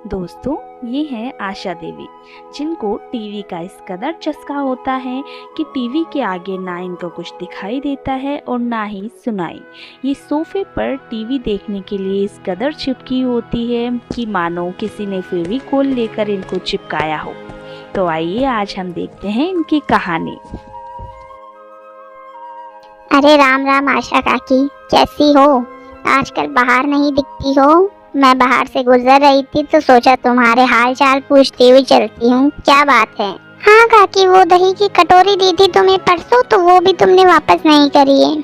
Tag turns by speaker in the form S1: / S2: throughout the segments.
S1: दोस्तों, ये हैं आशा देवी, जिनको टीवी का इस कदर चस्का होता है कि टीवी के आगे ना इनको कुछ दिखाई देता है और ना ही सुनाई। ये सोफे पर टीवी देखने के लिए इस कदर चिपकी होती है कि मानो किसी ने फेविकोल लेकर इनको चिपकाया हो। तो आइए आज हम देखते हैं इनकी कहानी।
S2: अरे राम राम आशा काकी, कैसी हो? आजकल बाहर नहीं दिखती हो। मैं बाहर से गुजर रही थी तो सोचा तुम्हारे हाल चाल पूछती हुई चलती हूँ। क्या बात है? हाँ काकी, वो दही की कटोरी दी थी तुम्हें परसों, तो वो भी तुमने वापस नहीं करी है।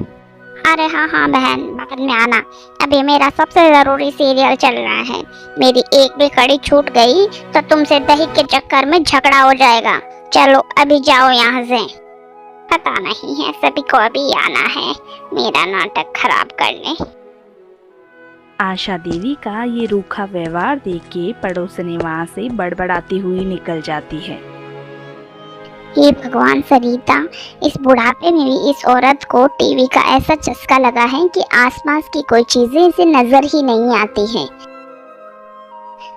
S2: अरे हाँ हाँ बहन, बाद में आना। अभी मेरा सबसे जरूरी सीरियल चल रहा है। मेरी एक भी कड़ी छूट गई तो तुमसे दही के चक्कर में झगड़ा हो जाएगा। चलो अभी जाओ यहाँ से। पता नहीं है, सभी को अभी आना है मेरा नाटक खराब करने।
S1: आशा देवी का ये रूखा व्यवहार देख के पड़ोसनी वहाँ से बड़बड़ाती हुई निकल जाती है।
S2: हे भगवान सरिता, इस बुढ़ापे में भी इस औरत को टीवी का ऐसा चस्का लगा है कि आसपास की कोई चीजें इसे नजर ही नहीं आती हैं।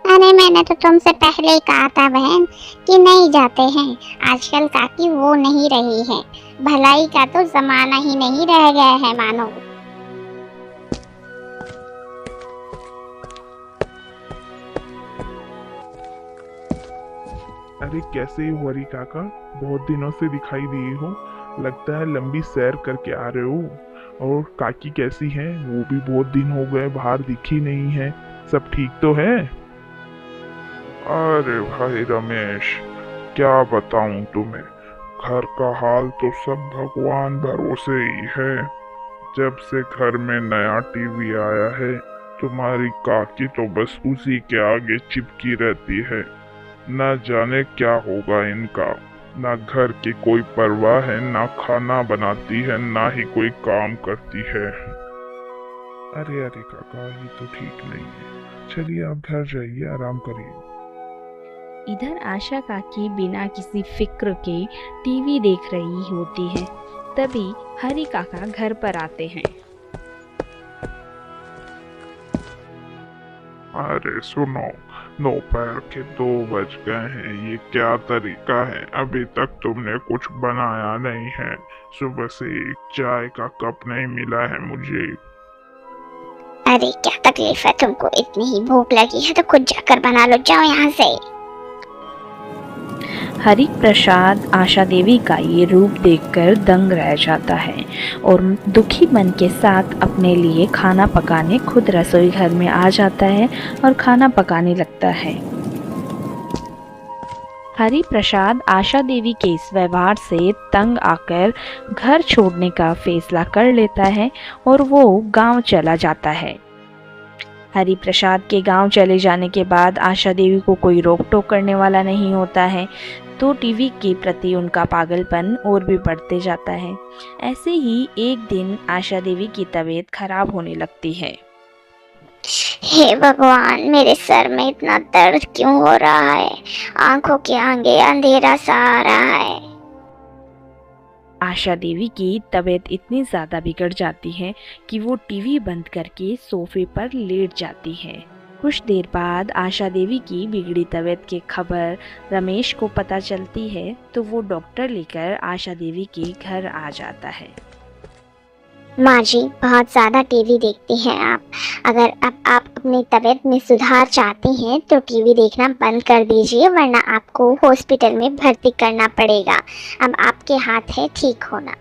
S2: अरे मैंने तो तुमसे पहले ही कहा था बहन कि नहीं जाते हैं। आजकल काकी वो नहीं रही है। भलाई का तो जमाना ही नहीं रह गया है मानो।
S3: अरे कैसे हो हरी काका? बहुत दिनों से दिखाई दिए हो। लगता है लंबी सैर करके आ रहे हो। और काकी कैसी है? वो भी बहुत दिन हो गए बाहर दिखी नहीं है। सब ठीक तो है? अरे भाई रमेश, क्या बताऊं तुम्हें। घर का हाल तो सब भगवान भरोसे ही है। जब से घर में नया टीवी आया है, तुम्हारी काकी तो बस उसी के आगे चिपकी रहती है। न जाने क्या होगा इनका। ना घर की कोई परवाह है, ना खाना बनाती है, ना ही कोई काम करती है। अरे अरे काका, ये तो ठीक नहीं है। चलिए आप घर जाइए, आराम करिए।
S1: इधर आशा काकी बिना किसी फिक्र के टीवी देख रही होती है। तभी हरी काका घर पर आते हैं।
S3: अरे सुनो, दोपहर के 2 बज गए हैं। ये क्या तरीका है? अभी तक तुमने कुछ बनाया नहीं है। सुबह से एक चाय का कप नहीं मिला है मुझे।
S2: अरे क्या तकलीफ है तुमको? इतनी ही भूख लगी है तो खुद जाकर बना लो, जाओ यहाँ से।
S1: हरि प्रसाद आशा देवी का ये रूप देखकर दंग रह जाता है और दुखी मन के साथ अपने लिए खाना पकाने खुद रसोई घर में आ जाता है और खाना पकाने लगता है। हरि प्रसाद आशा देवी के इस व्यवहार से तंग आकर घर छोड़ने का फैसला कर लेता है और वो गांव चला जाता है। हरि प्रसाद के गांव चले जाने के बाद आशा देवी को कोई रोक टोक करने वाला नहीं होता है, तो टीवी के प्रति उनका पागलपन और भी बढ़ते जाता है। ऐसे ही एक दिन आशा देवी की तबीयत खराब होने लगती है।
S2: हे भगवान, मेरे सर में इतना दर्द क्यों हो रहा है? आंखों के आगे अंधेरा सा आ रहा है।
S1: आशा देवी की तबीयत इतनी ज़्यादा बिगड़ जाती है कि वो टीवी बंद करके सोफे पर लेट जाती है। कुछ देर बाद आशा देवी की बिगड़ी तबीयत की खबर रमेश को पता चलती है, तो वो डॉक्टर लेकर आशा देवी के घर आ जाता है।
S2: माँ जी, बहुत ज़्यादा टीवी देखती हैं आप। अगर अब आप अपनी तबीयत में सुधार चाहती हैं तो टीवी देखना बंद कर दीजिए, वरना आपको हॉस्पिटल में भर्ती करना पड़ेगा। अब आपके हाथ है ठीक होना।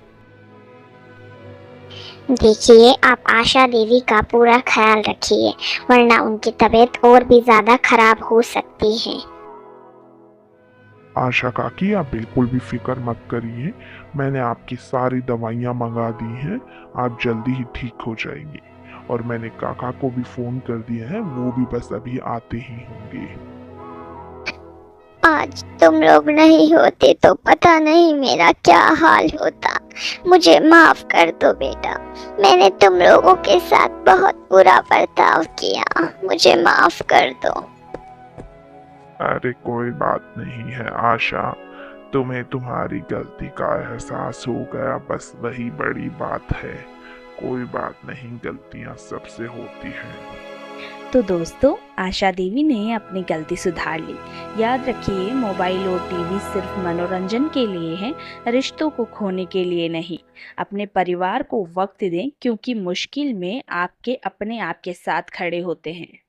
S2: देखिए, आप आशा देवी का पूरा ख्याल रखिए, वरना उनकी तबीयत और भी ज़्यादा खराब हो सकती है।
S3: आशा काकी, आप बिल्कुल भी फिक्र मत करिए। मैंने आपकी सारी दवाइयाँ मंगा दी हैं। आप जल्दी ही ठीक हो जाएंगी। और मैंने काका को भी फोन कर दिया है, वो भी बस अभी आते ही होंगे।
S2: आज तुम लोग नहीं होते तो पता नहीं मेरा क्या हाल होता। मुझे माफ कर दो बेटा, मैंने तुम लोगों के साथ बहुत बुरा बर्ताव किया। मुझे माफ कर दो।
S3: अरे कोई बात नहीं है आशा, तुम्हें तुम्हारी गलती का एहसास हो गया, बस वही बड़ी बात है। कोई बात नहीं, गलतियां सबसे होती हैं।
S1: तो दोस्तों, आशा देवी ने अपनी गलती सुधार ली। याद रखिए, मोबाइल और टीवी सिर्फ मनोरंजन के लिए हैं, रिश्तों को खोने के लिए नहीं। अपने परिवार को वक्त दें, क्योंकि मुश्किल में आपके अपने आपके साथ खड़े होते हैं।